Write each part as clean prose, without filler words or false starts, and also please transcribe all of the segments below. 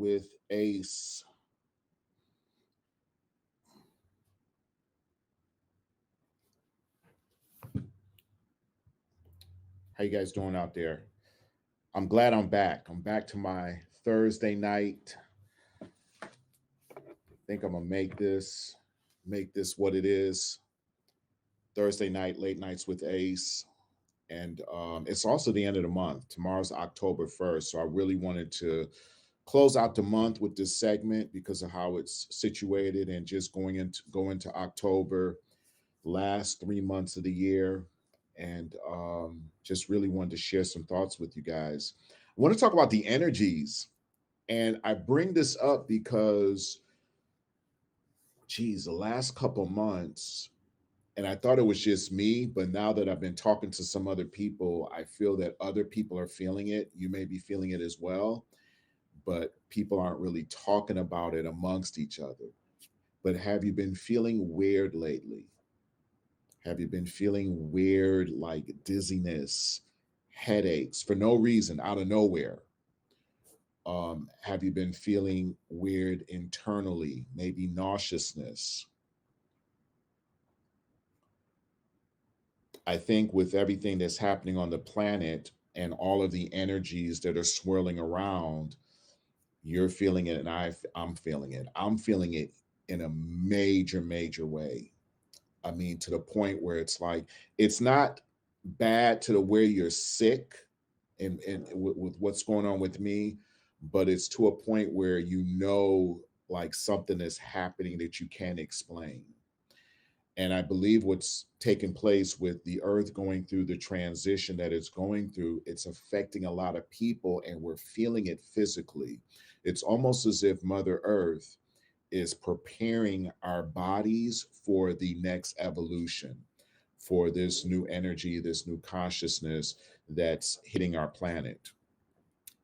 with Ace. How you guys doing out there? I'm glad I'm back. I'm back to my Thursday night. I think I'm gonna make this what it is. Thursday night, late nights with Ace. And it's also the end of the month. Tomorrow's October 1st. So I really wanted to close out the month with this segment because of how it's situated and just go into October, last 3 months of the year. And just really wanted to share some thoughts with you guys. I want to talk about the energies. And I bring this up because, geez, the last couple months, and I thought it was just me, but now that I've been talking to some other people, I feel that other people are feeling it. You may be feeling it as well, but people aren't really talking about it amongst each other. But have you been feeling weird lately? Have you been feeling weird, like dizziness, headaches for no reason, out of nowhere? Have you been feeling weird internally, maybe nauseousness? I think with everything that's happening on the planet and all of the energies that are swirling around, you're feeling it, and I'm feeling it. I'm feeling it in a major, major way. I mean, to the point where it's like it's not bad to the where you're sick, and with what's going on with me, but it's to a point where like something is happening that you can't explain. And I believe what's taking place with the earth going through the transition that it's going through, it's affecting a lot of people and we're feeling it physically. It's almost as if Mother Earth is preparing our bodies for the next evolution, for this new energy, this new consciousness that's hitting our planet.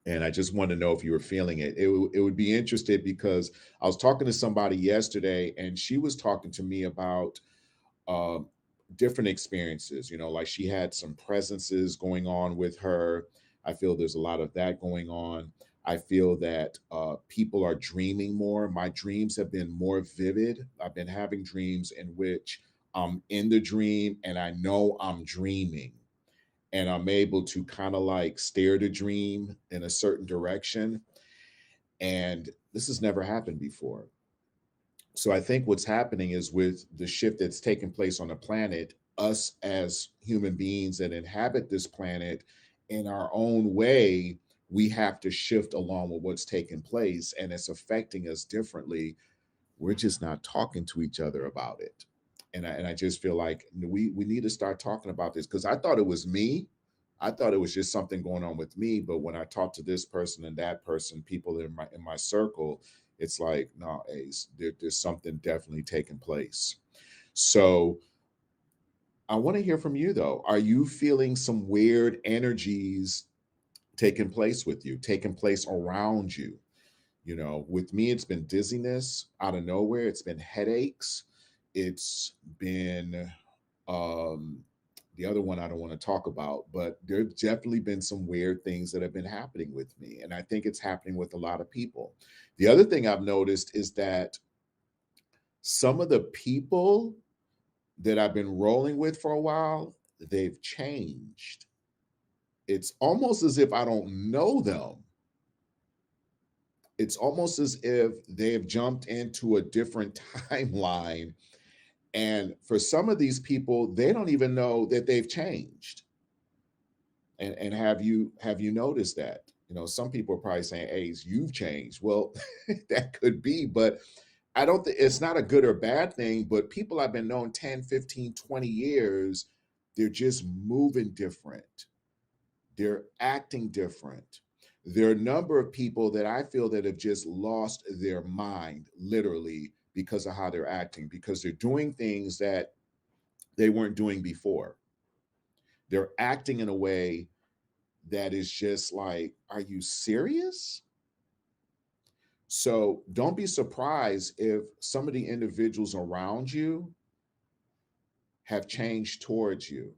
And I just want to know if you were feeling it. It would be interested because I was talking to somebody yesterday and she was talking to me about uh, different experiences. Like she had some presences going on with her. I feel there's a lot of that going on. I feel that people are dreaming more. My dreams have been more vivid. I've been having dreams in which I'm in the dream and I know I'm dreaming. And I'm able to kind of like steer the dream in a certain direction. And this has never happened before. So I think what's happening is with the shift that's taking place on the planet, us as human beings that inhabit this planet in our own way, we have to shift along with what's taking place and it's affecting us differently. We're just not talking to each other about it. And I just feel like we need to start talking about this because I thought it was me. I thought it was just something going on with me. But when I talk to this person and that person, people in my circle, it's like, no, Ace, there's something definitely taking place. So I want to hear from you though. Are you feeling some weird energies taking place with you, taking place around you? With me, it's been dizziness out of nowhere. It's been headaches. It's been um, the other one I don't want to talk about, but there's definitely been some weird things that have been happening with me. And I think it's happening with a lot of people. The other thing I've noticed is that some of the people that I've been rolling with for a while, they've changed. It's almost as if I don't know them. It's almost as if they have jumped into a different timeline. And for some of these people, they don't even know that they've changed. And have you noticed that? Some people are probably saying, "Hey, you've changed." Well, that could be, but I don't think it's not a good or bad thing. But people I've been known 10, 15, 20 years, they're just moving different. They're acting different. There are a number of people that I feel that have just lost their mind, literally, because of how they're acting, because they're doing things that they weren't doing before. They're acting in a way that is just like, are you serious? So don't be surprised if some of the individuals around you have changed towards you,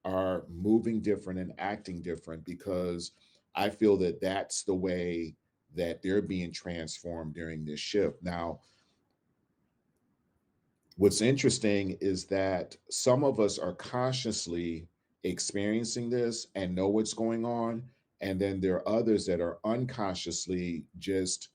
are moving different and acting different, because I feel that that's the way. that they're being transformed during this shift. Now, what's interesting is that some of us are consciously experiencing this and know what's going on. And then there are others that are unconsciously just,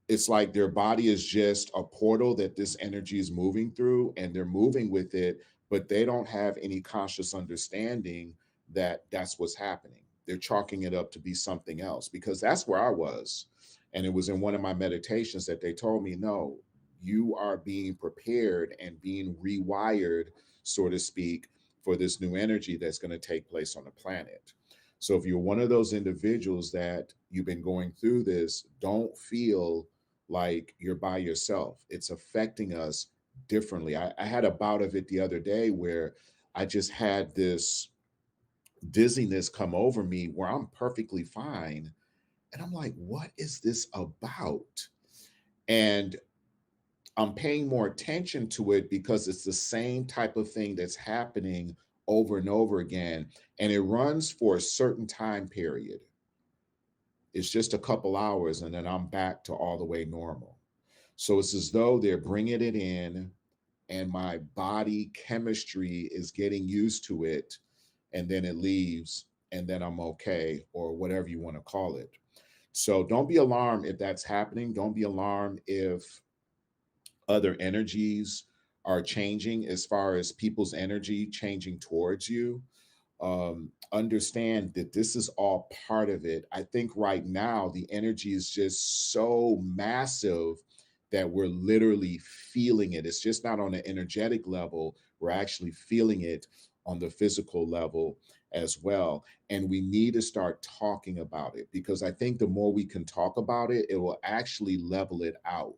it's like their body is just a portal that this energy is moving through and they're moving with it, but they don't have any conscious understanding that that's what's happening. They're chalking it up to be something else, because that's where I was. And it was in one of my meditations that they told me, no, you are being prepared and being rewired, so to speak, for this new energy that's going to take place on the planet. So if you're one of those individuals that you've been going through this, don't feel like you're by yourself. It's affecting us differently. I had a bout of it the other day where I just had this dizziness come over me where I'm perfectly fine. And I'm like, what is this about? And I'm paying more attention to it because it's the same type of thing that's happening over and over again. And it runs for a certain time period. It's just a couple hours and then I'm back to all the way normal. So it's as though they're bringing it in and my body chemistry is getting used to it, and then it leaves and then I'm okay, or whatever you want to call it. So don't be alarmed if that's happening. Don't be alarmed if other energies are changing, as far as people's energy changing towards you. Understand that this is all part of it. I think right now the energy is just so massive that we're literally feeling it. It's just not on an energetic level, we're actually feeling it on the physical level as well. And we need to start talking about it, because I think the more we can talk about it, it will actually level it out.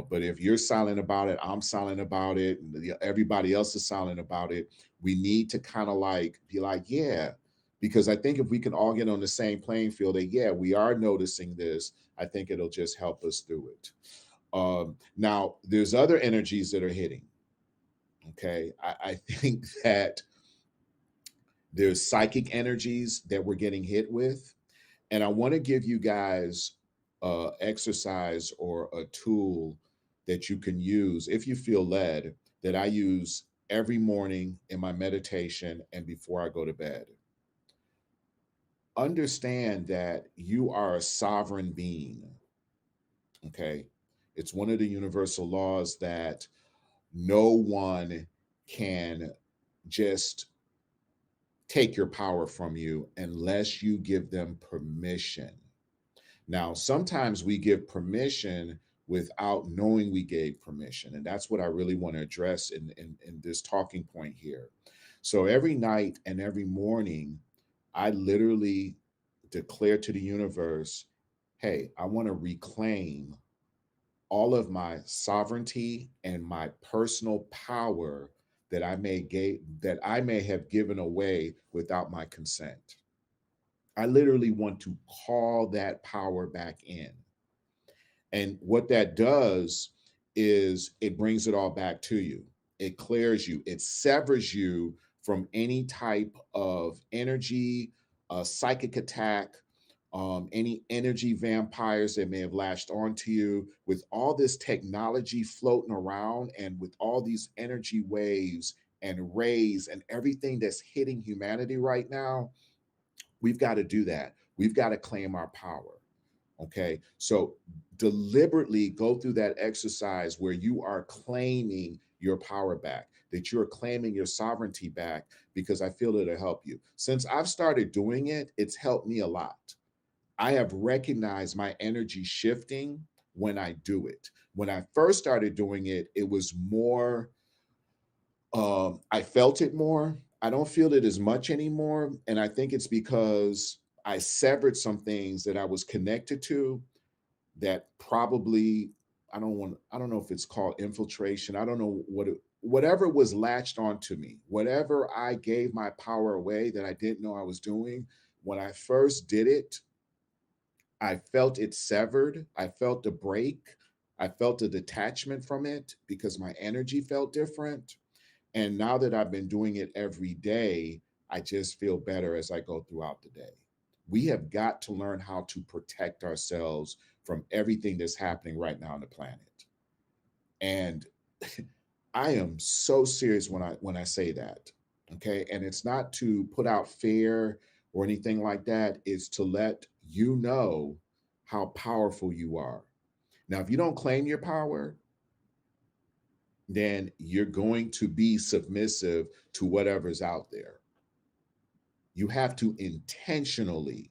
But if you're silent about it, I'm silent about it, and everybody else is silent about it, we need to kind of like be like, yeah, because I think if we can all get on the same playing field, that yeah, we are noticing this, I think it'll just help us through it. Now there's other energies that are hitting. Okay, I think that there's psychic energies that we're getting hit with. And I want to give you guys exercise or a tool that you can use if you feel led, that I use every morning in my meditation and before I go to bed. Understand that you are a sovereign being. Okay. It's one of the universal laws that no one can just take your power from you unless you give them permission. Now, sometimes we give permission without knowing we gave permission. And that's what I really want to address in this talking point here. So every night and every morning, I literally declare to the universe, hey, I want to reclaim all of my sovereignty and my personal power that I may have given away without my consent. I literally want to call that power back in. And what that does is it brings it all back to you. It clears you, it severs you from any type of energy, psychic attack, any energy vampires that may have latched onto you. With all this technology floating around and with all these energy waves and rays and everything that's hitting humanity right now, we've got to do that. We've got to claim our power. Okay. So deliberately go through that exercise where you are claiming your power back, that you're claiming your sovereignty back, because I feel it'll help you. Since I've started doing it, it's helped me a lot. I have recognized my energy shifting when I do it. When I first started doing it, it was more, I felt it more. I don't feel it as much anymore. And I think it's because I severed some things that I was connected to that probably, I don't know if it's called infiltration. I don't know whatever was latched onto me, whatever I gave my power away that I didn't know I was doing. When I first did it, I felt it severed. I felt the break. I felt a detachment from it because my energy felt different. And now that I've been doing it every day, I just feel better as I go throughout the day. We have got to learn how to protect ourselves from everything that's happening right now on the planet. And I am so serious when I say that. Okay. And it's not to put out fear or anything like that. It's to let you know how powerful you are. Now, if you don't claim your power, then you're going to be submissive to whatever's out there. You have to intentionally,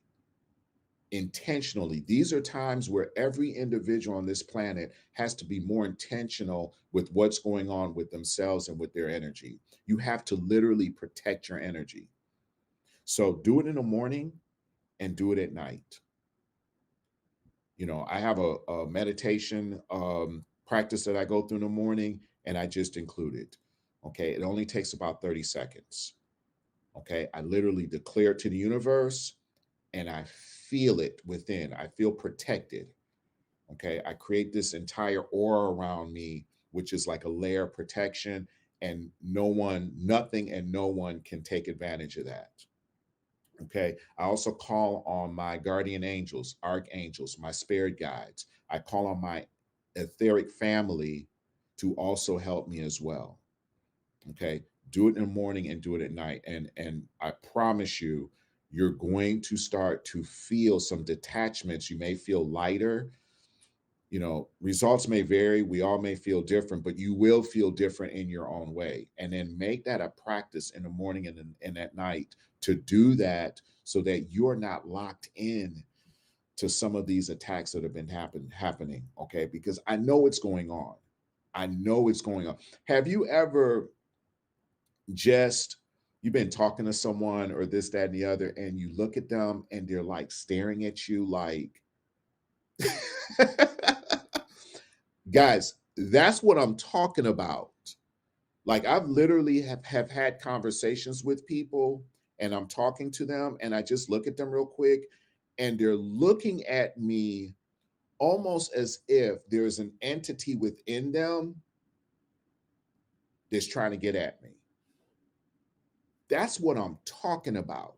these are times where every individual on this planet has to be more intentional with what's going on with themselves and with their energy. You have to literally protect your energy. So do it in the morning and do it at night. I have a meditation practice that I go through in the morning, and I just include it. Okay. It only takes about 30 seconds. Okay. I literally declare it to the universe, and I feel it within. I feel protected. Okay. I create this entire aura around me, which is like a layer of protection, and nothing and no one can take advantage of that. Okay. I also call on my guardian angels, archangels, my spirit guides. I call on my etheric family to also help me as well. Okay. Do it in the morning and do it at night. And I promise you, you're going to start to feel some detachments. You may feel lighter. Results may vary. We all may feel different, but you will feel different in your own way. And then make that a practice in the morning and at night to do that, so that you're not locked in to some of these attacks that have been happening. Okay. Because I know it's going on. I know it's going on. Have you ever just, you've been talking to someone or this, that, and the other, and you look at them and they're like staring at you like, guys, that's what I'm talking about. Like, I've literally have had conversations with people, and I'm talking to them, and I just look at them real quick, and they're looking at me almost as if there's an entity within them that's trying to get at me. That's what I'm talking about.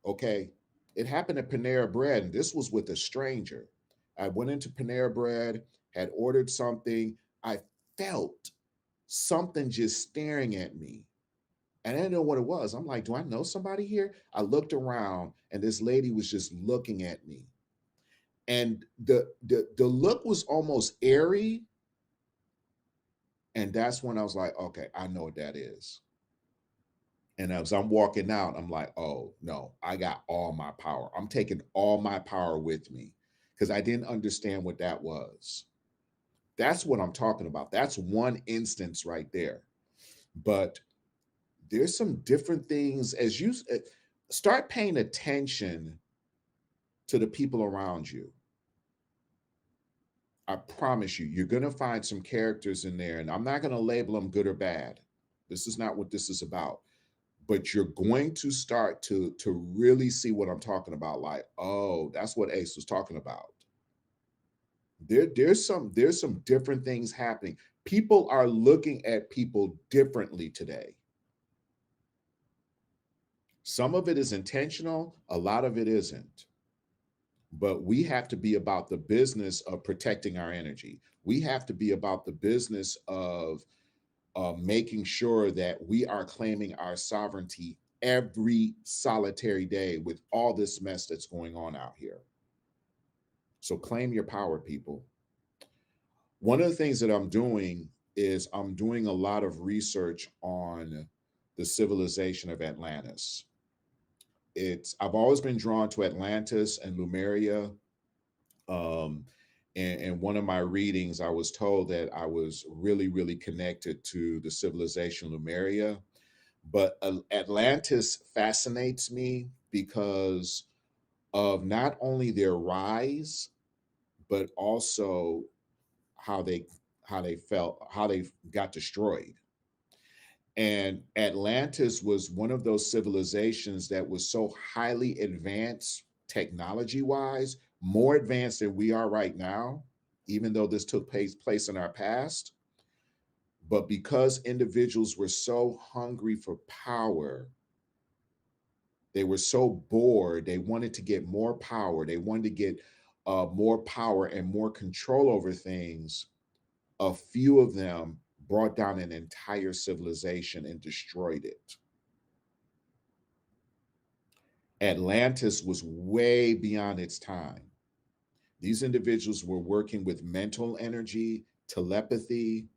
Okay. It happened at Panera Bread, and this was with a stranger. I went into Panera Bread, had ordered something. I felt something just staring at me. And I didn't know what it was. I'm like, do I know somebody here? I looked around, and this lady was just looking at me. And the look was almost airy. And that's when I was like, okay, I know what that is. And as I'm walking out, I'm like, oh no, I got all my power. I'm taking all my power with me, because I didn't understand what that was. That's what I'm talking about. That's one instance right there. But there's some different things as you start paying attention to the people around you. I promise you, you're going to find some characters in there, and I'm not going to label them good or bad. This is not what this is about. But you're going to start to really see what I'm talking about. Like, oh, that's what Ace was talking about. There's some different things happening. People are looking at people differently today. Some of it is intentional, a lot of it isn't. But we have to be about the business of protecting our energy. We have to be about the business of making sure that we are claiming our sovereignty every solitary day with all this mess that's going on out here. So claim your power, people. One of the things that I'm doing is I'm doing a lot of research on the civilization of Atlantis. I've always been drawn to Atlantis and Lemuria. Um, and in one of my readings, I was told that I was really, really connected to the civilization Lemuria. But Atlantis fascinates me because of not only their rise, but also how they how they got destroyed. And Atlantis was one of those civilizations that was so highly advanced technology wise, more advanced than we are right now, even though this took place in our past. But because individuals were so hungry for power, They were so bored. They wanted to get more power. They wanted to get more power and more control over things. A few of them brought down an entire civilization and destroyed it. Atlantis was way beyond its time. These individuals were working with mental energy, telepathy.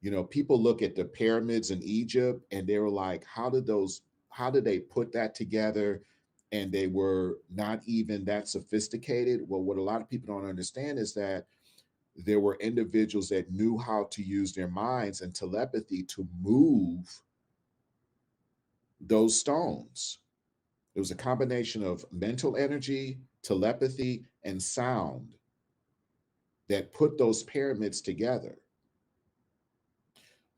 You know, people look at the pyramids in Egypt and they were like, how did they put that together? And they were not even that sophisticated. Well, what a lot of people don't understand is that there were individuals that knew how to use their minds and telepathy to move those stones. It was a combination of mental energy, telepathy, and sound that put those pyramids together.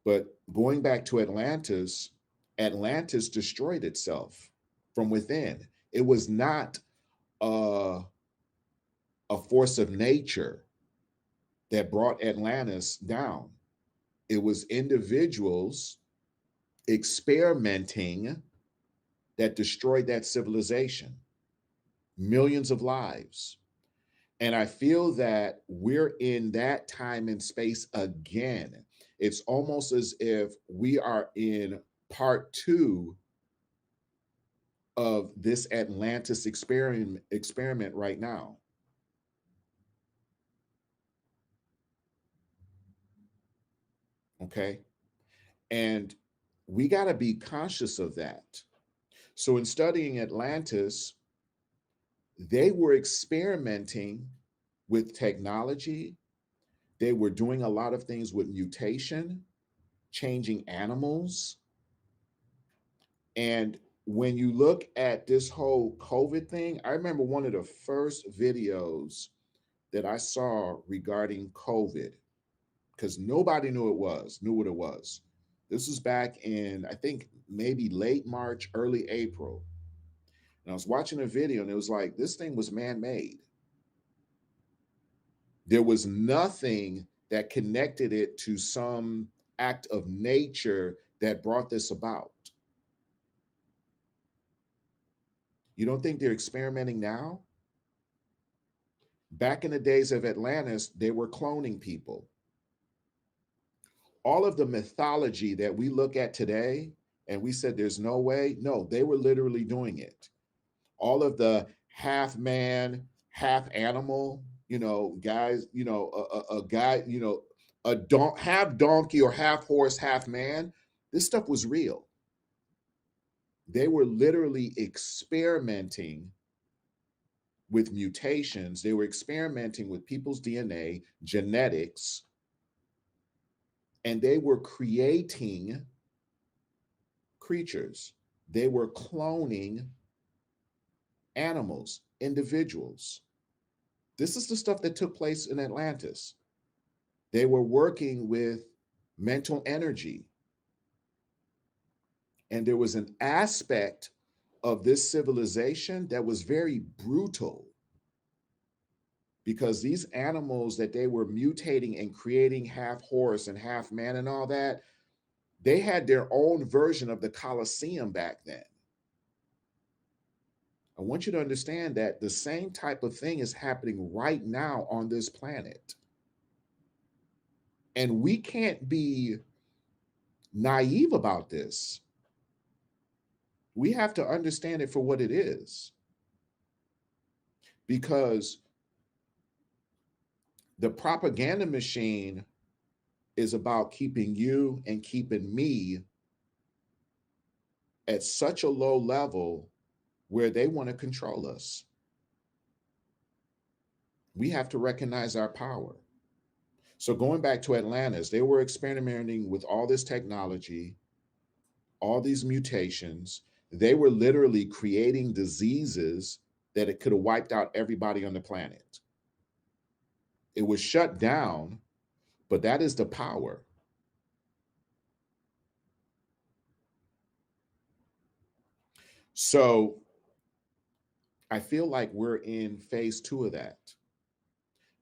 But going back to Atlantis, Atlantis destroyed itself from within. It was not a, a force of nature that brought Atlantis down. It was individuals experimenting that destroyed that civilization, millions of lives. And I feel that we're in that time and space again. It's almost as if we are in part two of this Atlantis experiment right now. Okay. And we got to be conscious of that. So, in studying Atlantis, they were experimenting with technology. They were doing a lot of things with mutation, changing animals. And when you look at this whole COVID thing, I remember one of the first videos that I saw regarding COVID, because nobody knew what it was. This was back in, I think, maybe late March, early April. And I was watching a video and it was like, this thing was man made. There was nothing that connected it to some act of nature that brought this about. You don't think they're experimenting now? Back in the days of Atlantis, they were cloning people. All of the mythology that we look at today and we said there's no way, no, they were literally doing it. All of the half man, half animal, guys, a guy, half donkey or half horse, half man. This stuff was real. They were literally experimenting with mutations. They were experimenting with people's DNA, genetics, and they were creating creatures. They were cloning animals, individuals. This is the stuff that took place in Atlantis. They were working with mental energy. And there was an aspect of this civilization that was very brutal because these animals that they were mutating and creating half horse and half man and all that, they had their own version of the Colosseum back then. I want you to understand that the same type of thing is happening right now on this planet. And we can't be naive about this. We have to understand it for what it is. Because the propaganda machine is about keeping you and keeping me at such a low level where they want to control us. We have to recognize our power. So going back to Atlantis, they were experimenting with all this technology, all these mutations. They were literally creating diseases that it could have wiped out everybody on the planet. It was shut down, but that is the power. So I feel like we're in phase two of that.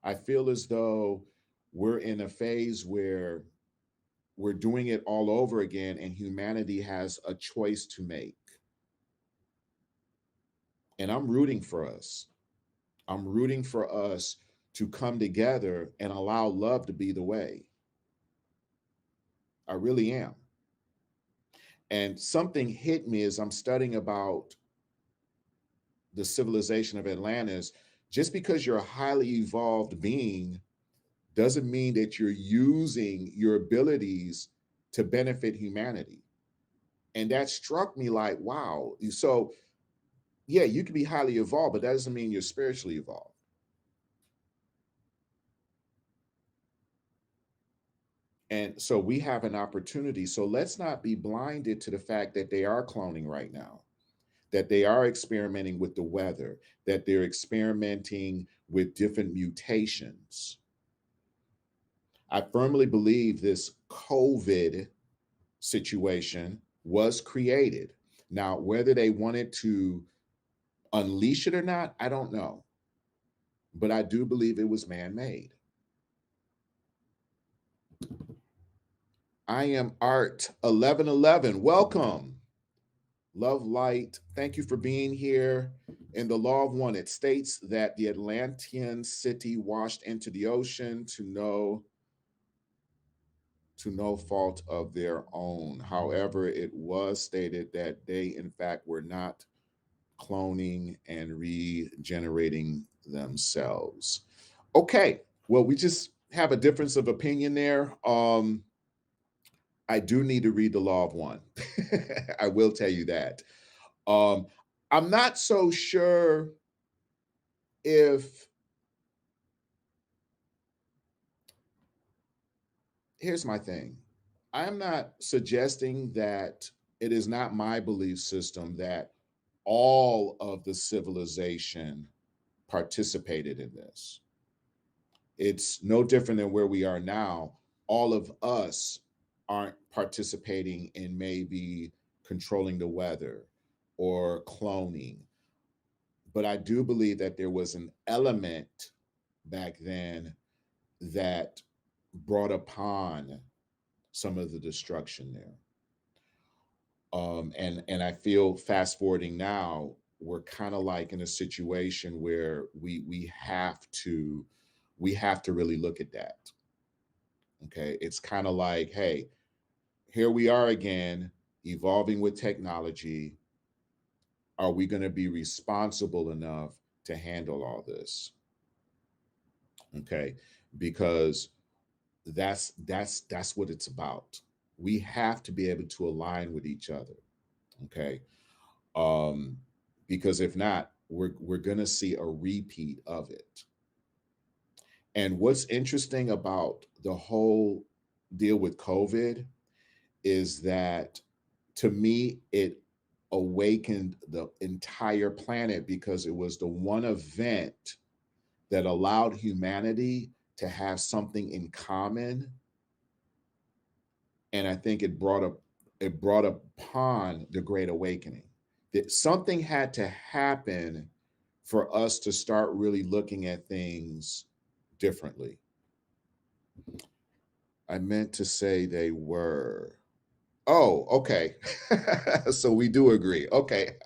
I feel as though we're in a phase where we're doing it all over again and humanity has a choice to make. And I'm rooting for us. I'm rooting for us to come together and allow love to be the way. I really am. And something hit me as I'm studying about the civilization of Atlantis. Just because you're a highly evolved being doesn't mean that you're using your abilities to benefit humanity. And that struck me like, wow. So, yeah, you can be highly evolved, but that doesn't mean you're spiritually evolved. And so we have an opportunity. So let's not be blinded to the fact that they are cloning right now, that they are experimenting with the weather, that they're experimenting with different mutations. I firmly believe this COVID situation was created. Now, whether they wanted to unleash it or not, I don't know. But I do believe it was man made. I am Art 1111. Welcome. Love Light. Thank you for being here. In the Law of One, it states that the Atlantean city washed into the ocean to no fault of their own. However, it was stated that they, in fact, were not cloning and regenerating themselves. Okay, well, we just have a difference of opinion there. I do need to read the Law of One. I will tell you that. Um, I'm not so sure if here's my thing. I'm not suggesting that it is not my belief system that all of the civilization participated in this. It's no different than where we are now. All of us aren't participating in maybe controlling the weather or cloning. But I do believe that there was an element back then that brought upon some of the destruction there. And I feel fast forwarding now, we're kind of like in a situation where we have to really look at that. Okay, it's kind of like, hey, here we are again, evolving with technology. Are we going to be responsible enough to handle all this? Okay, because that's what it's about. We have to be able to align with each other. Okay, um, because if not, we're going to see a repeat of it. And what's interesting about the whole deal with COVID is that to me, it awakened the entire planet because it was the one event that allowed humanity to have something in common. And I think it brought upon the Great Awakening. That something had to happen for us to start really looking at things differently. I meant to say they were. Oh, okay. So we do agree. Okay.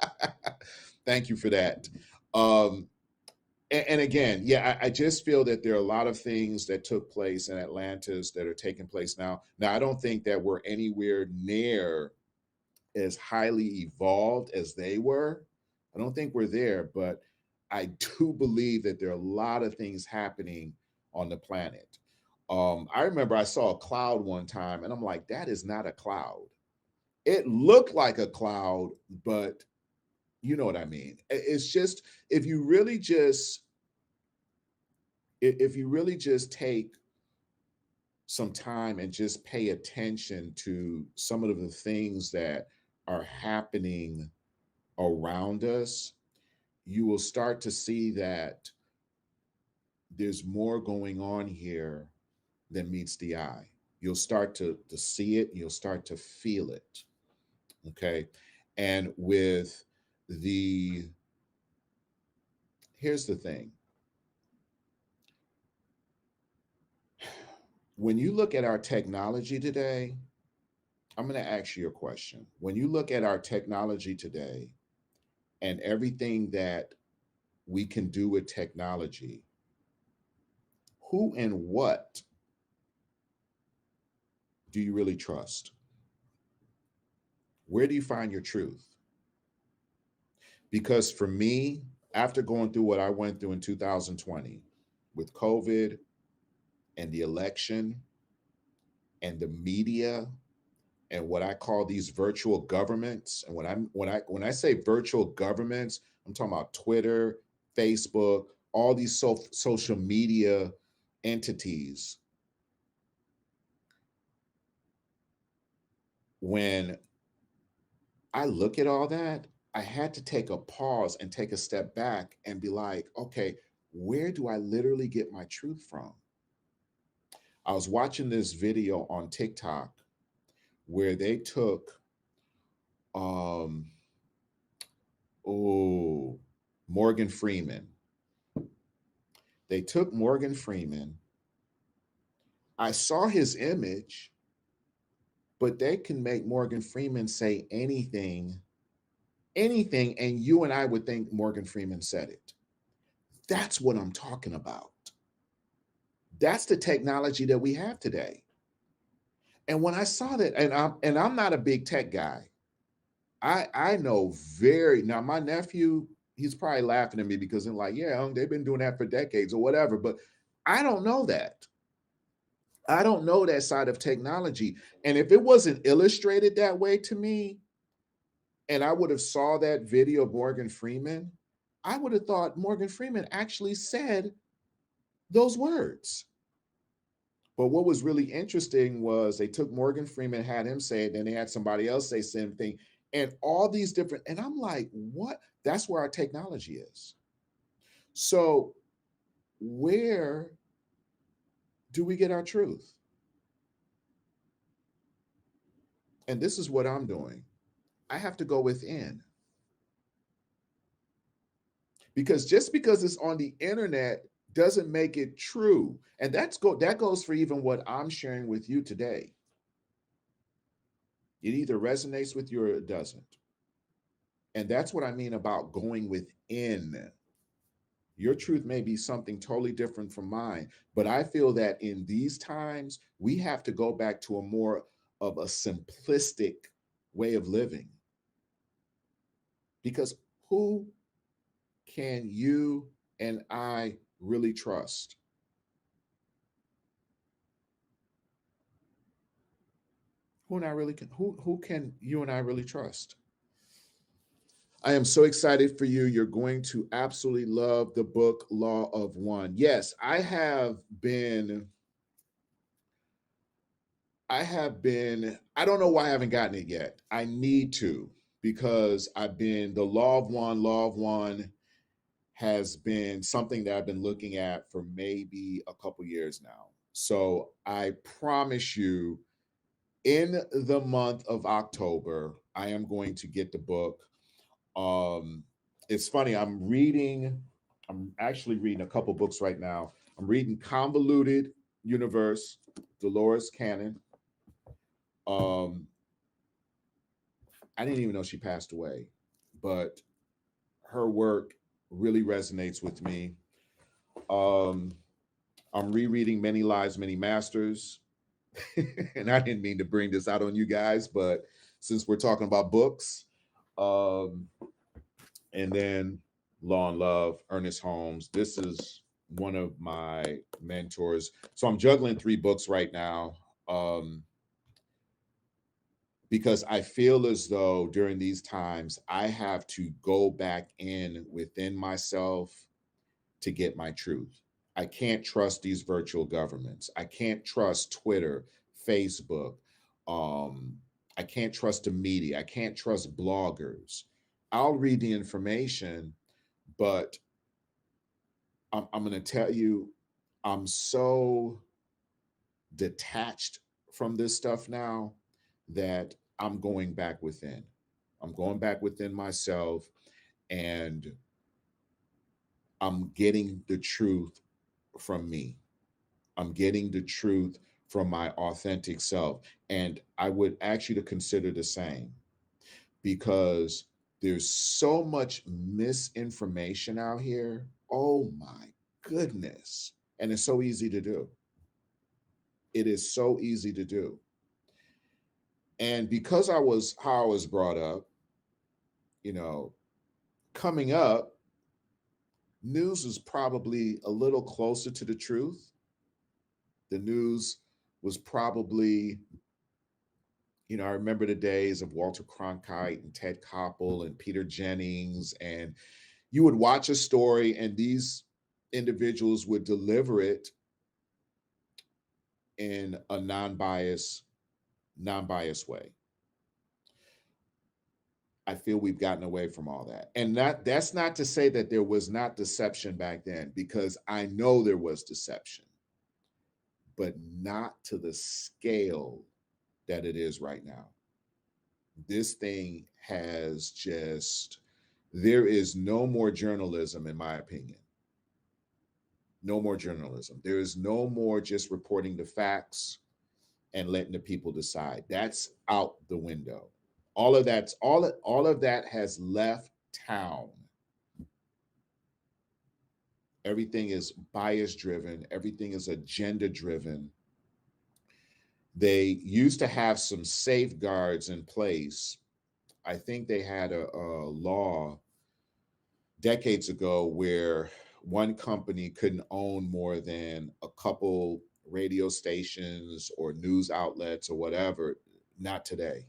Thank you for that. Um, and again, yeah, I just feel that there are a lot of things that took place in Atlantis that are taking place now. Now, I don't think that we're anywhere near as highly evolved as they were. I don't think we're there, but I do believe that there are a lot of things happening on the planet. I remember I saw a cloud one time and I'm like, that is not a cloud. It looked like a cloud, but you know what I mean. It's just if you really just if you really just take some time and just pay attention to some of the things that are happening around us, you will start to see that there's more going on here than meets the eye. You'll start to see it, you'll start to feel it. Okay. And with the, here's the thing, when you look at our technology today, I'm going to ask you a question. When you look at our technology today and everything that we can do with technology, who and what do you really trust? Where do you find your truth? Because for me, after going through what I went through in 2020 with COVID and the election and the media and what I call these virtual governments, and when I say virtual governments, I'm talking about Twitter, Facebook, all these social media entities. When I look at all that, I had to take a pause and take a step back and be like, okay, where do I literally get my truth from? I was watching this video on TikTok where they took um oh Morgan Freeman. They took Morgan Freeman. I saw his image, but they can make Morgan Freeman say anything, and you and I would think Morgan Freeman said it. That's what I'm talking about. That's the technology that we have today. And when I saw that, and I'm not a big tech guy. I know very now my nephew, he's probably laughing at me because I'm like, yeah, they've been doing that for decades or whatever. But I don't know that. I don't know that side of technology. And if it wasn't illustrated that way to me, and I would have saw that video of Morgan Freeman, I would have thought Morgan Freeman actually said those words. But what was really interesting was they took Morgan Freeman, had him say it, then they had somebody else say same thing, and all these different. And I'm like, what? That's where our technology is. So where do we get our truth? And this is what I'm doing. I have to go within because just because it's on the internet doesn't make it true. And that goes for even what I'm sharing with you today. It either resonates with you or it doesn't. And that's what I mean about going within. Your truth may be something totally different from mine, but I feel that in these times, we have to go back to a more of a simplistic way of living. Because who can you and I really trust? Who can you and I really trust? I am so excited for you. You're going to absolutely love the book Law of One. Yes, I don't know why I haven't gotten it yet. I need to because the Law of One has been something that I've been looking at for maybe a couple years now. So I promise you, in the month of October, I am going to get the book. Um, it's funny, I'm actually reading a couple books right now. I'm reading Convoluted Universe, Dolores Cannon. Um, I didn't even know she passed away, but her work really resonates with me. Um, I'm rereading Many Lives, Many Masters. And I didn't mean to bring this out on you guys, but since we're talking about books, um, and then Law and Love, Ernest Holmes. This is one of my mentors. So I'm juggling three books right now. Because I feel as though during these times, I have to go back in within myself to get my truth. I can't trust these virtual governments. I can't trust Twitter, Facebook. Um, I can't trust the media. I can't trust bloggers. I'll read the information, but I'm going to tell you, I'm so detached from this stuff now that I'm going back within. I'm going back within myself and I'm getting the truth from me. I'm getting the truth from my authentic self. And I would ask you to consider the same because There's so much misinformation out here. Oh my goodness. And it's so easy to do. It is so easy to do. And because I was how I was brought up, you know, coming up, news was probably a little closer to the truth. The news was probably, I remember the days of Walter Cronkite and Ted Koppel and Peter Jennings, and you would watch a story, and these individuals would deliver it in a non-biased way. I feel we've gotten away from all that. And that's not to say that there was not deception back then, because I know there was deception, but not to the scale that it is right now. This thing has just, there is no more journalism, in my opinion. No more journalism. There is no more just reporting the facts and letting the people decide. That's out the window. All of that has left town. Everything is bias driven, everything is agenda driven. They used to have some safeguards in place. I think they had a law decades ago where one company couldn't own more than a couple radio stations or news outlets or whatever. Not today.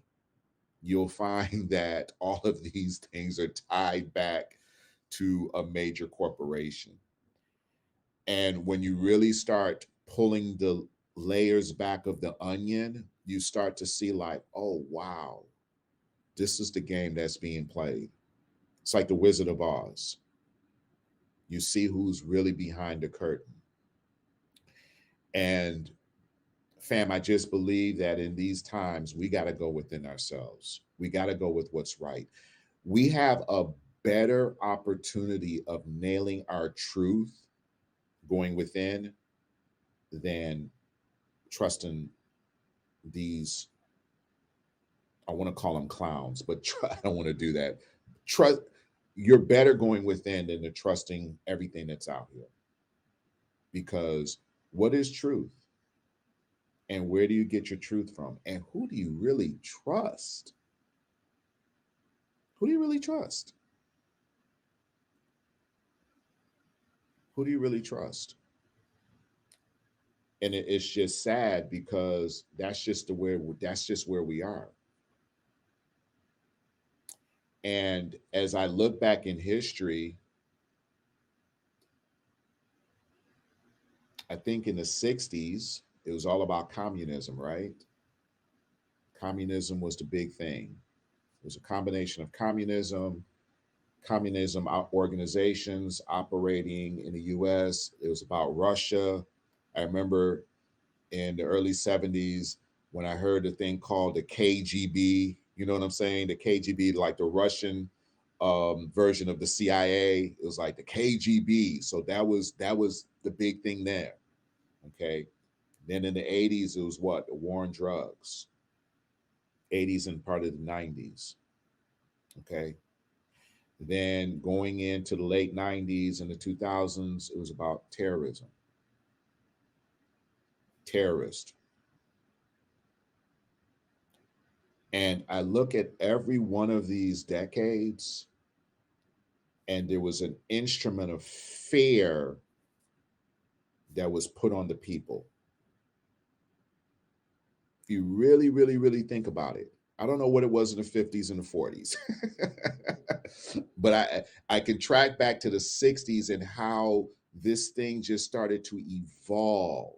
You'll find that all of these things are tied back to a major corporation. And when you really start pulling the layers back of the onion, you start to see, like, oh, wow, this is the game that's being played. It's like the Wizard of Oz. You see who's really behind the curtain. And fam, I just believe that in these times, we got to go within ourselves. We got to go with what's right. We have a better opportunity of nailing our truth going within than trusting these, I want to call them clowns, but I don't want to do that. Trust, you're better going within than to trusting everything that's out here. Because what is truth? And where do you get your truth from? And who do you really trust? Who do you really trust? Who do you really trust? And it's just sad, because that's just where we are. And as I look back in history, I think in the 60s, it was all about communism, right? Communism was the big thing. It was a combination of communism organizations operating in the US. It was about Russia. I remember in the early 70s when I heard a thing called the KGB. You know what I'm saying? The KGB, like the Russian version of the CIA. It was like the KGB. So that was the big thing there. Okay. Then in the 80s, it was what? The war on drugs. 80s and part of the 90s. Okay. Then going into the late 90s and the 2000s, it was about terrorism. Terrorist. And I look at every one of these decades, and there was an instrument of fear that was put on the people. If you really, really, really think about it, I don't know what it was in the 50s and the 40s, but I can track back to the 60s and how this thing just started to evolve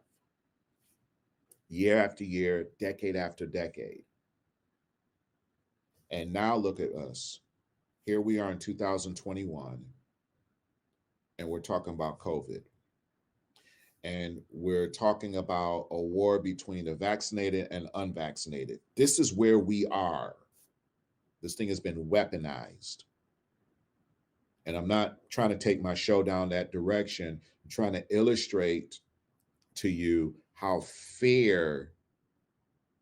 year after year, decade after decade. And now look at us. Here we are in 2021, and we're talking about COVID. And we're talking about a war between the vaccinated and unvaccinated. This is where we are. This thing has been weaponized. And I'm not trying to take my show down that direction. I'm trying to illustrate to you how fear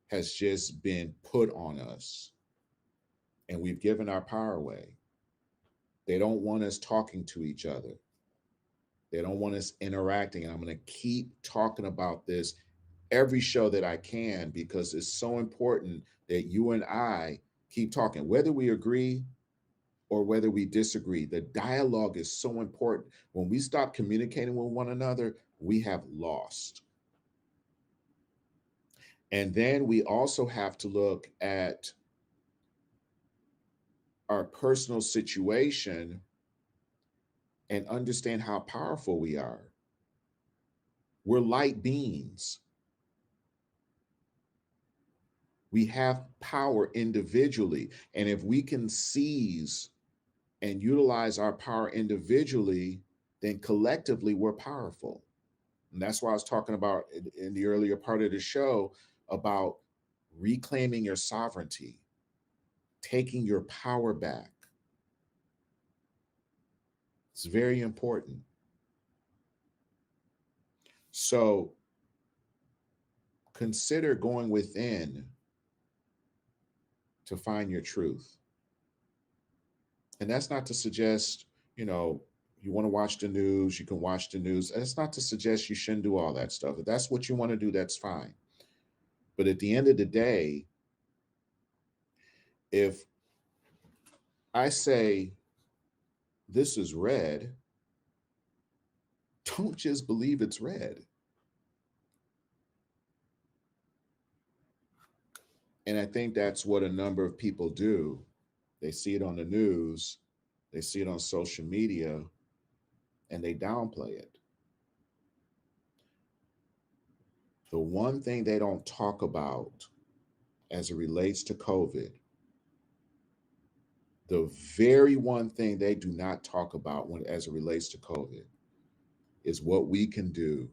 has just been put on us. And we've given our power away. They don't want us talking to each other. They don't want us interacting. And I'm going to keep talking about this every show that I can because it's so important that you and I keep talking, whether we agree or whether we disagree. The dialogue is so important. When we stop communicating with one another, we have lost. And then we also have to look at our personal situation and understand how powerful we are. We're light beings. We have power individually. And if we can seize and utilize our power individually, then collectively we're powerful. And that's why I was talking about in the earlier part of the show about reclaiming your sovereignty, taking your power back. It's very important. So consider going within to find your truth. And that's not to suggest, you know, you want to watch the news, you can watch the news. That's not to suggest you shouldn't do all that stuff. If that's what you want to do, that's fine. But at the end of the day, if I say this is red, don't just believe it's red. And I think that's what a number of people do. They see it on the news, they see it on social media, and they downplay it. The one thing they don't talk about as it relates to COVID, the very one thing they do not talk about when as it relates to COVID is what we can do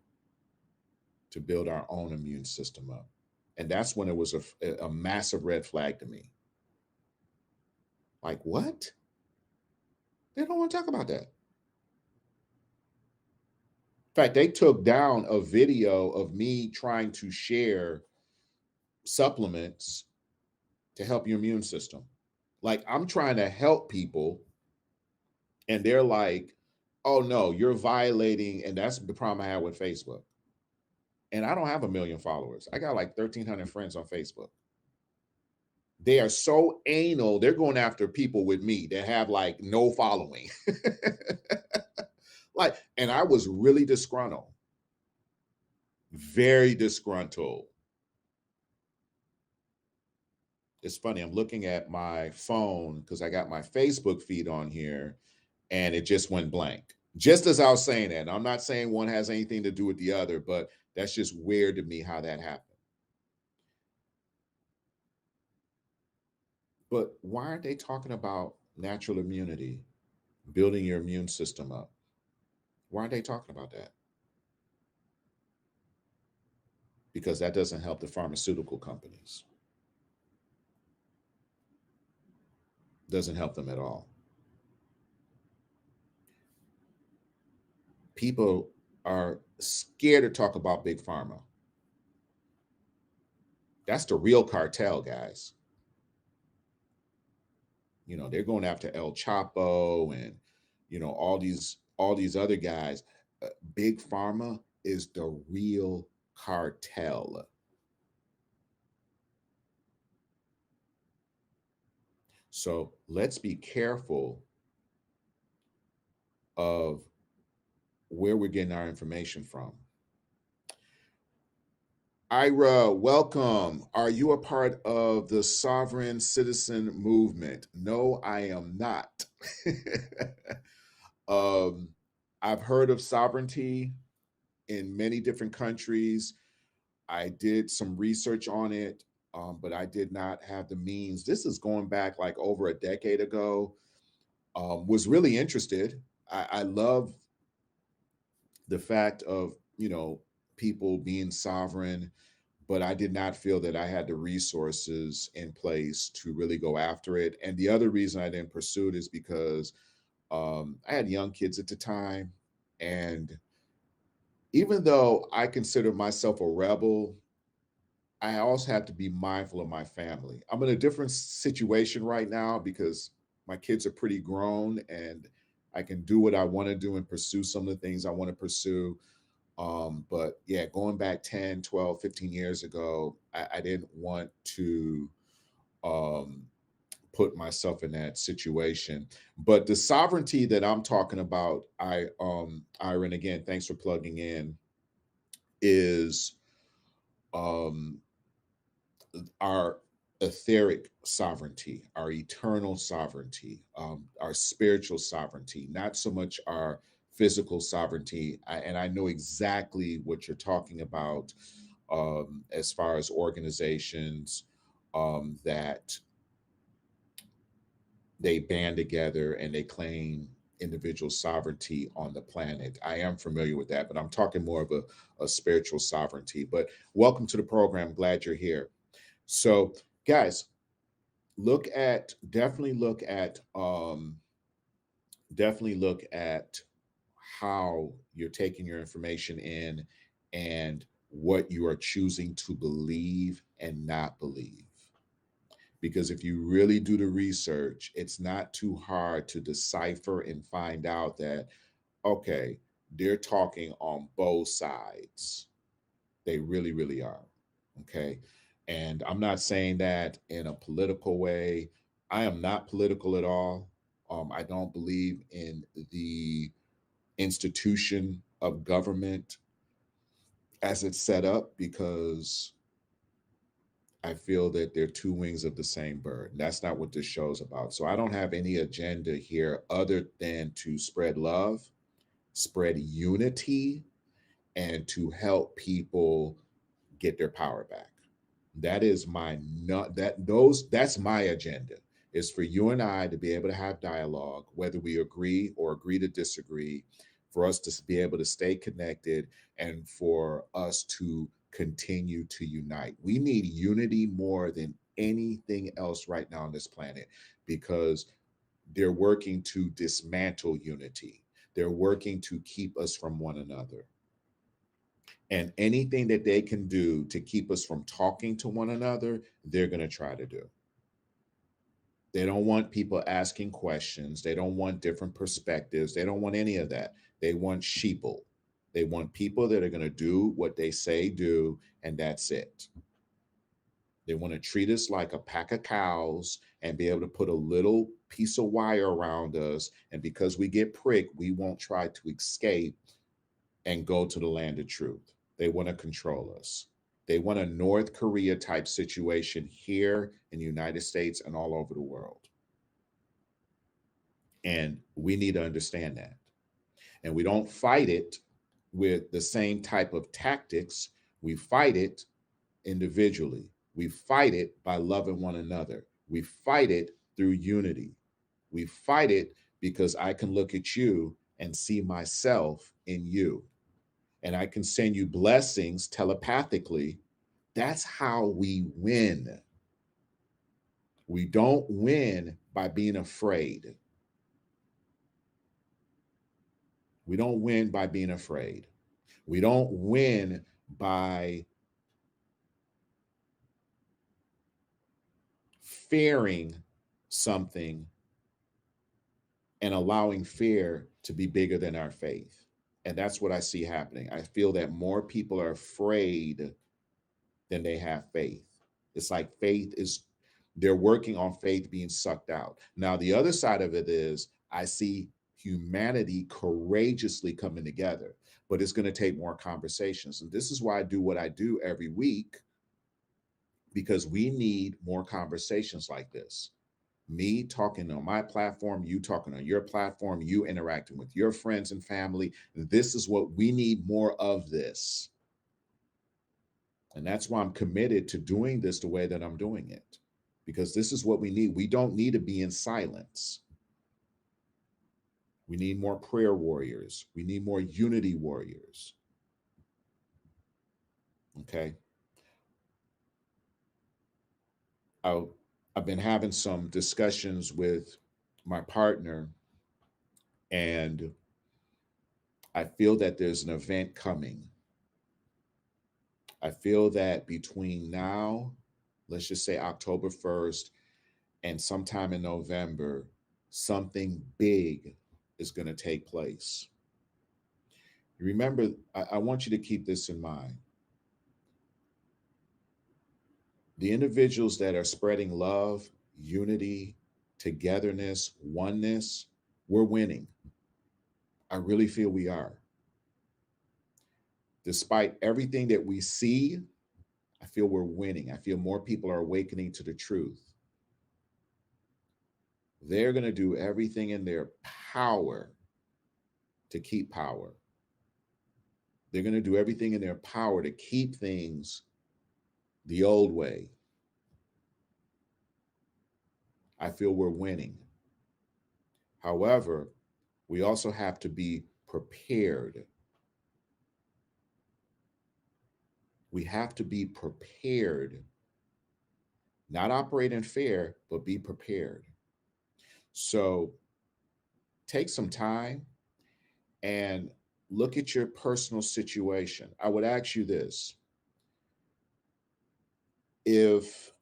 to build our own immune system up. And that's when it was a massive red flag to me. Like, what? They don't want to talk about that. In fact, they took down a video of me trying to share supplements to help your immune system. Like, I'm trying to help people, and they're like, oh no, you're violating. And that's the problem I had with Facebook. And I don't have 1 million followers. I got like 1,300 friends on Facebook. They are so anal, they're going after people with me that have like no following. Like, and I was really disgruntled, very disgruntled. It's funny, I'm looking at my phone because I got my Facebook feed on here and it just went blank. Just as I was saying that. And I'm not saying one has anything to do with the other, but that's just weird to me how that happened. But why aren't they talking about natural immunity, building your immune system up? Why aren't they talking about that? Because that doesn't help the pharmaceutical companies. Doesn't help them at all. People are scared to talk about big pharma. That's the real cartel, guys. You know, they're going after El Chapo and all these other guys. Big pharma is the real cartel. So let's be careful of where we're getting our information from. Ira, welcome. Are you a part of the sovereign citizen movement? No, I am not. um, I've heard of sovereignty in many different countries. I did some research on it, but I did not have the means. This is going back like over a decade ago. Was really interested. I love the fact of, people being sovereign, but I did not feel that I had the resources in place to really go after it. And the other reason I didn't pursue it is because I had young kids at the time. And even though I consider myself a rebel, I also have to be mindful of my family. I'm in a different situation right now because My kids are pretty grown, and I can do what I want to do and pursue some of the things I want to pursue. But yeah, going back 10, 12, 15 years ago, I didn't want to um, put myself in that situation. But the sovereignty that I'm talking about, Iron, again, thanks for plugging in, is um, our etheric sovereignty, our eternal sovereignty, our spiritual sovereignty, not so much our physical sovereignty. And I know exactly what you're talking about, as far as organizations that they band together and they claim individual sovereignty on the planet. I am familiar with that, but I'm talking more of a spiritual sovereignty. But welcome to the program. Glad you're here. So, guys, look at definitely look at how you're taking your information in and what you are choosing to believe and not believe. Because if you really do the research, it's not too hard to decipher and find out that, okay, they're talking on both sides. They really, really are. Okay. And I'm not saying that in a political way. I am not political at all. I don't believe in the institution of government as it's set up, because I feel that they're two wings of the same bird. That's not what this show's about. So I don't have any agenda here other than to spread love, spread unity, and to help people get their power back. That is my not that those that's my agenda, is for you and I to be able to have dialogue, whether we agree or agree to disagree, for us to be able to stay connected, and for us to continue to unite. We need unity more than anything else right now on this planet, because they're working to dismantle unity. They're working to keep us from one another. And anything that they can do to keep us from talking to one another, they're going to try to do. They don't want people asking questions. They don't want different perspectives. They don't want any of that. They want sheeple. They want people that are going to do what they say do, and that's it. They want to treat us like a pack of cows and be able to put a little piece of wire around us. And because we get pricked, we won't try to escape and go to the land of truth. They want to control us. They want a North Korea type situation here in the United States and all over the world. And we need to understand that. And we don't fight it with the same type of tactics. We fight it individually. We fight it by loving one another. We fight it through unity. We fight it because I can look at you and see myself in you, and I can send you blessings telepathically. That's how we win. We don't win by being afraid. We don't win by being afraid. We don't win by fearing something and allowing fear to be bigger than our faith. And that's what I see happening. I feel that more people are afraid than they have faith. It's like they're working on faith being sucked out. Now, the other side of it is I see humanity courageously coming together, but it's going to take more conversations. And this is why I do what I do every week, because we need more conversations like this. Me talking on my platform, you talking on your platform, you interacting with your friends and family. This is what we need, more of this. And that's why I'm committed to doing this the way that I'm doing it, because this is what we need. We don't need to be in silence. We need more prayer warriors. We need more unity warriors. Okay. I, I've been having some discussions with my partner, and I feel that there's an event coming. I feel that between now, let's just say October 1st, and sometime in November, something big is going to take place. Remember, I want you to keep this in mind. The individuals that are spreading love, unity, togetherness, oneness, we're winning. I really feel we are. Despite everything that we see, I feel we're winning. I feel more people are awakening to the truth. They're going to do everything in their power to keep power. They're going to do everything in their power to keep things the old way. I feel we're winning. However, we also have to be prepared. We have to be prepared, not operate in fear, but be prepared. So take some time and look at your personal situation. I would ask you this: if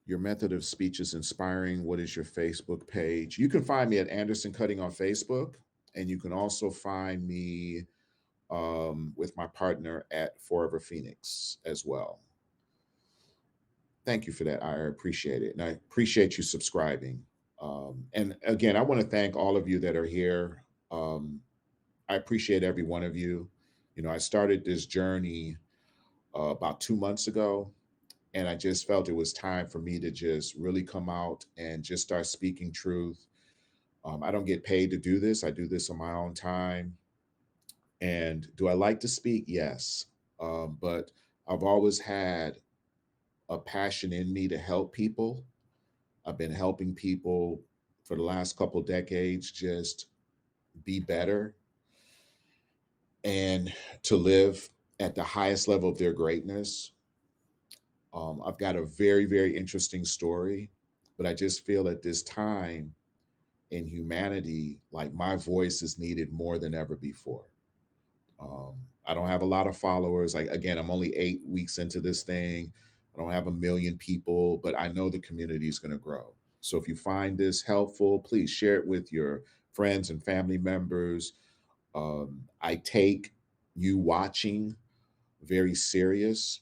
your method of speech is inspiring, what is your Facebook page? You can find me at Anderson Cutting on Facebook, and you can also find me with my partner at Forever Phoenix as well. Thank you for that. I appreciate it. And I appreciate you subscribing. And again, I want to thank all of you that are here. I appreciate every one of you. You know, I started this journey about 2 months ago, and I just felt it was time for me to just really come out and just start speaking truth. I don't get paid to do this. I do this on my own time. And do I like to speak? Yes. But I've always had a passion in me to help people. I've been helping people for the last couple decades just be better and to live at the highest level of their greatness. I've got a very, very interesting story, but I just feel at this time in humanity, like my voice is needed more than ever before. Um, I don't have a lot of followers. Like again, I'm only 8 weeks into this thing. I don't have a million people, but I know the community is going to grow. So if you find this helpful, please share it with your friends and family members. I take you watching very serious,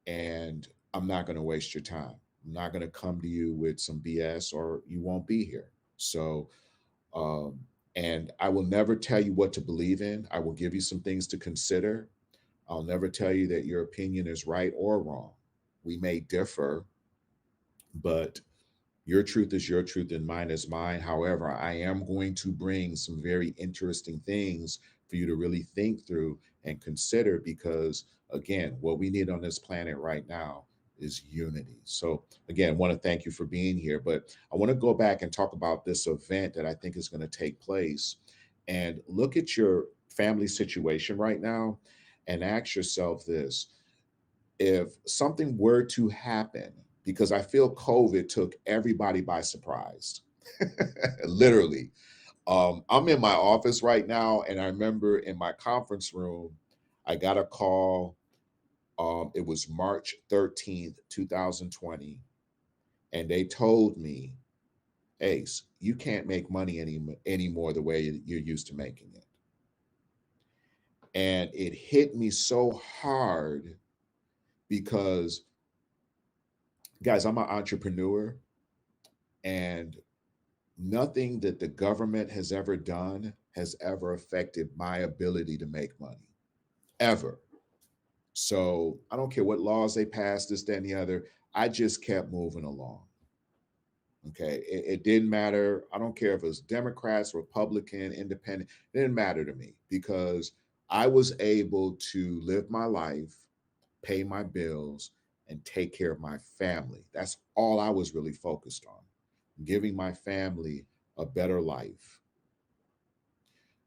and I'm not going to waste your time. I'm not going to come to you with some BS, or you won't be here. So um, and I will never tell you what to believe in. I will give you some things to consider. I'll never tell you that your opinion is right or wrong. We may differ, but your truth is your truth and mine is mine. However, I am going to bring some very interesting things for you to really think through and consider because, again, what we need on this planet right now is unity. So, again, I want to thank you for being here. But I want to go back and talk about this event that I think is going to take place and look at your family situation right now and ask yourself this: if something were to happen, because I feel COVID took everybody by surprise, literally. I'm in my office right now, and I remember in my conference room, I got a call. It was March 13th, 2020, and they told me, Ace, you can't make money anymore the way you're used to making it. And it hit me so hard because, guys, I'm an entrepreneur, and nothing that the government has ever done has ever affected my ability to make money, ever. So I don't care what laws they passed, this, that, and the other. I just kept moving along. Okay. It didn't matter. I don't care if it was Democrats, Republican, Independent. It didn't matter to me because I was able to live my life, pay my bills, and take care of my family. That's all I was really focused on, giving my family a better life.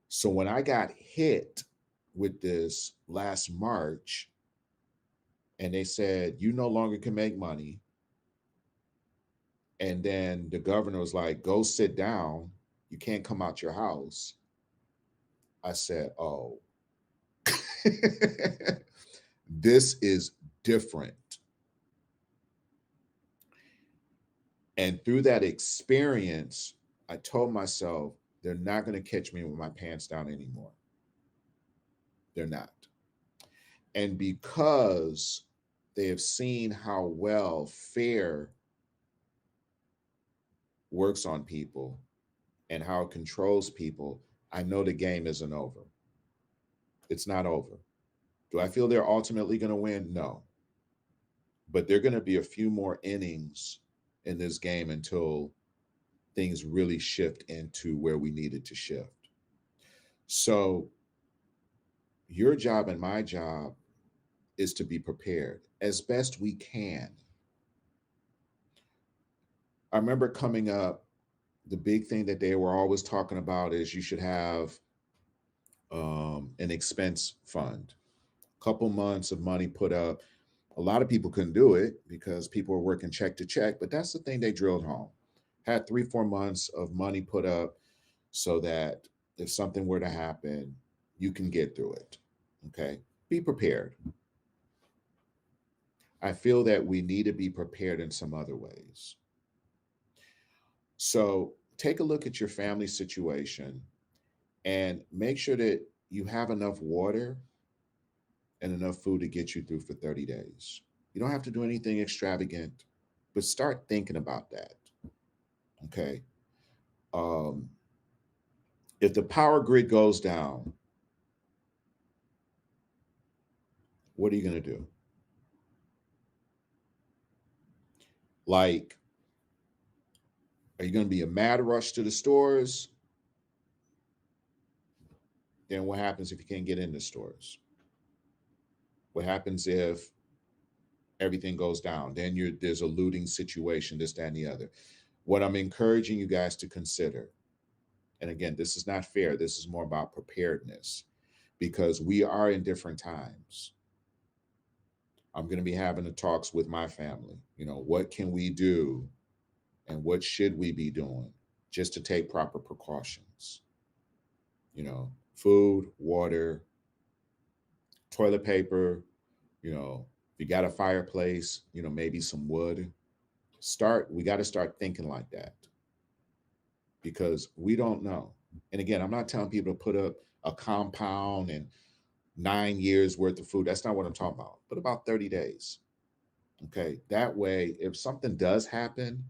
So when I got hit with this last March, and they said, you no longer can make money. And then the governor was like, go sit down. You can't come out your house. I said, oh, this is different. And through that experience, I told myself, they're not going to catch me with my pants down anymore. They're not. And because they have seen how well fear works on people and how it controls people, I know the game isn't over. It's not over. Do I feel they're ultimately going to win? No. But there are going to be a few more innings in this game until things really shift into where we needed to shift. So, your job and my job is to be prepared as best we can. I remember coming up, the big thing that they were always talking about is you should have an expense fund, couple months of money put up. A lot of people couldn't do it because people were working check to check, but that's the thing they drilled home. Had 3, 4 months of money put up so that if something were to happen, you can get through it. Okay. Be prepared. I feel that we need to be prepared in some other ways. So take a look at your family situation and make sure that you have enough water and enough food to get you through for 30 days. You don't have to do anything extravagant, but start thinking about that. Okay. Um, if the power grid goes down, what are you going to do? Like, are you going to be a mad rush to the stores? Then what happens if you can't get in the stores? What happens if everything goes down? Then there's a looting situation, this, that, and the other. What I'm encouraging you guys to consider, and again, this is not fair, this is more about preparedness because we are in different times. I'm going to be having the talks with my family. What can we do and what should we be doing just to take proper precautions? Food, water, toilet paper, if you got a fireplace, maybe some wood. We got to start thinking like that because we don't know. And again, I'm not telling people to put up a compound and 9 years worth of food. That's not what I'm talking about, but about 30 days. Okay. That way, if something does happen,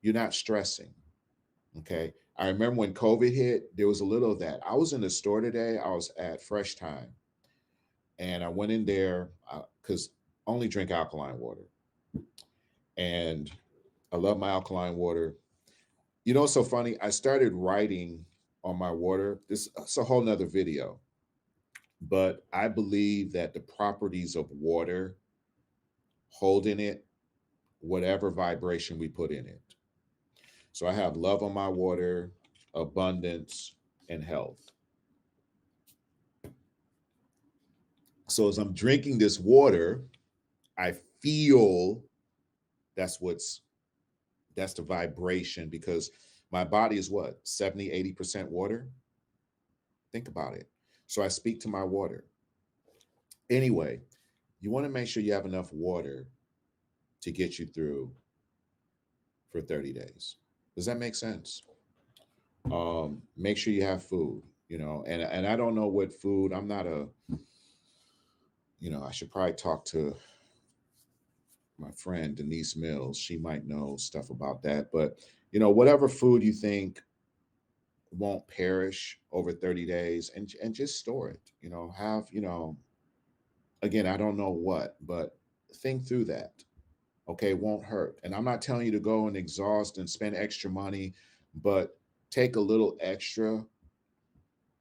you're not stressing. Okay. I remember when COVID hit, there was a little of that. I was in the store today. I was at Fresh Time and I went in there because I only drink alkaline water. And I love my alkaline water. It's so funny. I started writing on my water. It's a whole nother video. But I believe that the properties of water hold in it whatever vibration we put in it. So I have love on my water, abundance, and health. So as I'm drinking this water, I feel that's the vibration because my body is what? 70, 80% water. Think about it. So I speak to my water. Anyway, you want to make sure you have enough water to get you through for 30 days. Does that make sense? Make sure you have food, and I don't know what food. I'm not I should probably talk to my friend Denise Mills. She might know stuff about that. But, whatever food you think won't perish over 30 days and just store it, again, I don't know what, but think through that. Okay. It won't hurt. And I'm not telling you to go and exhaust and spend extra money, but take a little extra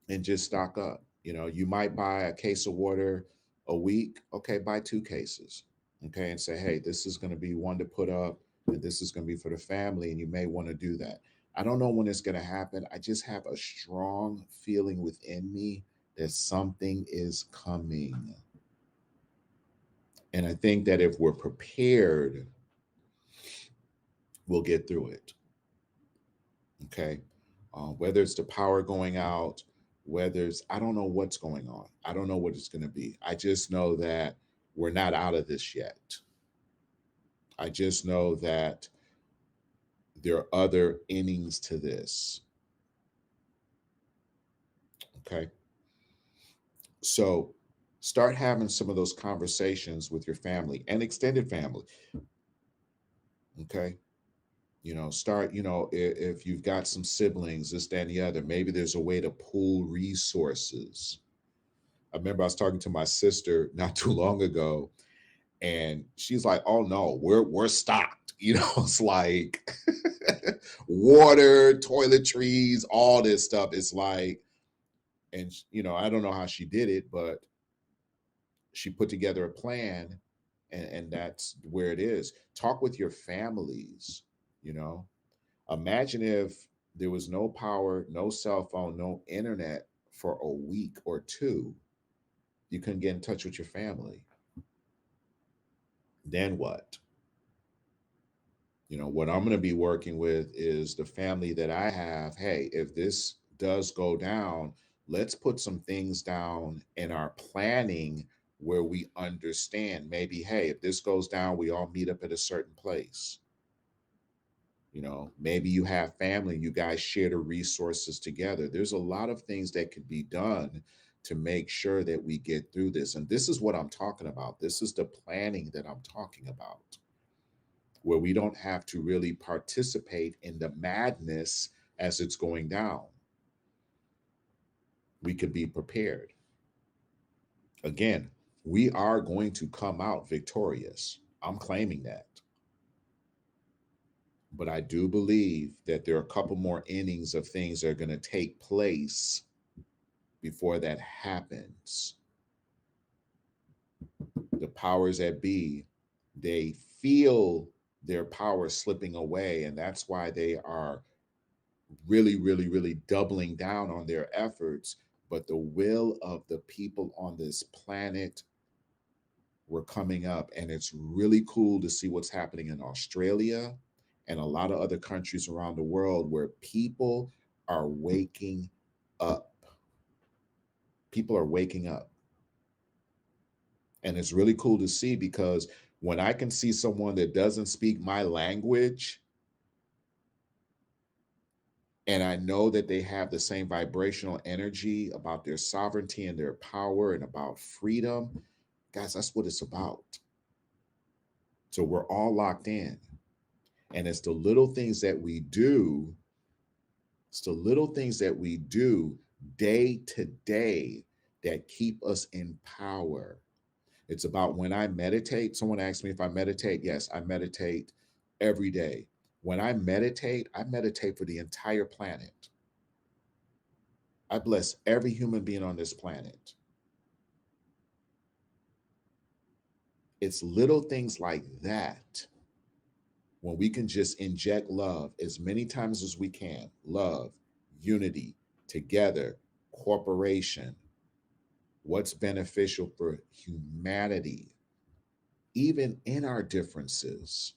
and just stock up. You might buy a case of water a week. Okay. Buy 2 cases. Okay. And say, hey, this is going to be one to put up and this is going to be for the family. And you may want to do that. I don't know when it's going to happen. I just have a strong feeling within me that something is coming. And I think that if we're prepared, we'll get through it. Okay. Whether it's the power going out, I don't know what's going on. I don't know what it's going to be. I just know that we're not out of this yet. I just know that There are other innings to this. Okay. So start having some of those conversations with your family and extended family. Okay. Start, if you've got some siblings, this, that, and the other, maybe there's a way to pool resources. I remember I was talking to my sister not too long ago, and she's like, "Oh no, we're stocked." It's like water, toiletries, all this stuff. It's like, and I don't know how she did it, but she put together a plan, and that's where it is. Talk with your families. You know, imagine if there was no power, no cell phone, no internet for a week or two. You couldn't get in touch with your family. Then what? What I'm going to be working with is the family that I have. Hey, if this does go down, let's put some things down in our planning where we understand maybe, hey, if this goes down, we all meet up at a certain place. Maybe you have family, you guys share the resources together. There's a lot of things that could be done to make sure that we get through this. And this is what I'm talking about. This is the planning that I'm talking about, where we don't have to really participate in the madness as it's going down. We could be prepared. Again, we are going to come out victorious. I'm claiming that. But I do believe that there are a couple more innings of things that are going to take place before that happens. The powers that be, they feel their power slipping away, and that's why they are really, really, really doubling down on their efforts. But the will of the people on this planet were coming up, and it's really cool to see what's happening in Australia and a lot of other countries around the world where people are waking up. People are waking up. And it's really cool to see, because when I can see someone that doesn't speak my language and I know that they have the same vibrational energy about their sovereignty and their power and about freedom, guys, that's what it's about. So we're all locked in. And it's the little things that we do, it's the little things that we do day to day that keep us in power. It's about when I meditate. Someone asked me if I meditate. Yes, I meditate every day. When I meditate for the entire planet. I bless every human being on this planet. It's little things like that, when we can just inject love as many times as we can. Love, unity, together, cooperation, what's beneficial for humanity, even in our differences.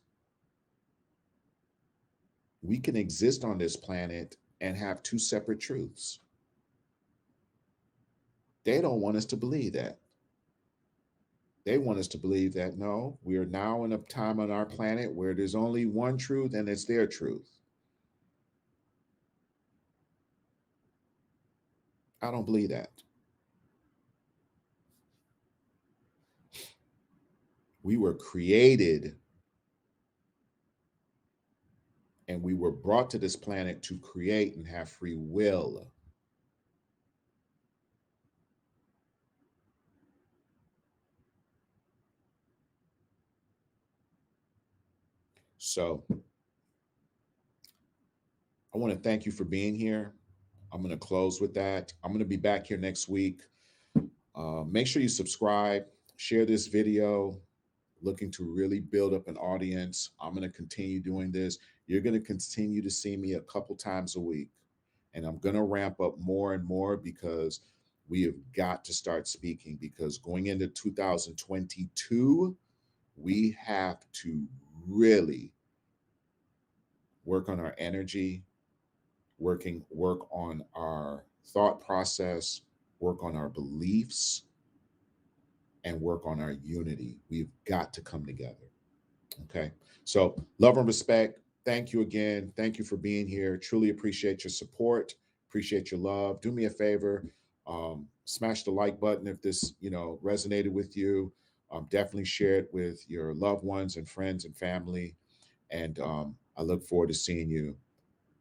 We can exist on this planet and have two separate truths. They don't want us to believe that. They want us to believe that no, we are now in a time on our planet where there's only one truth, and it's their truth. I don't believe that. We were created and we were brought to this planet to create and have free will. So I want to thank you for being here. I'm going to close with that. I'm going to be back here next week. Make sure you subscribe, share this video, looking to really build up an audience. I'm going to continue doing this. You're going to continue to see me a couple times a week. And I'm going to ramp up more and more, because we have got to start speaking, because going into 2022, we have to really work on our energy, work on our thought process, work on our beliefs, and work on our unity. We've got to come together. Okay. So love and respect. Thank you again. Thank you for being here. Truly appreciate your support. Appreciate your love. Do me a favor, smash the like button if this, resonated with you. Definitely share it with your loved ones and friends and family. And I look forward to seeing you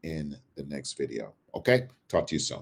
in the next video. Okay. Talk to you soon.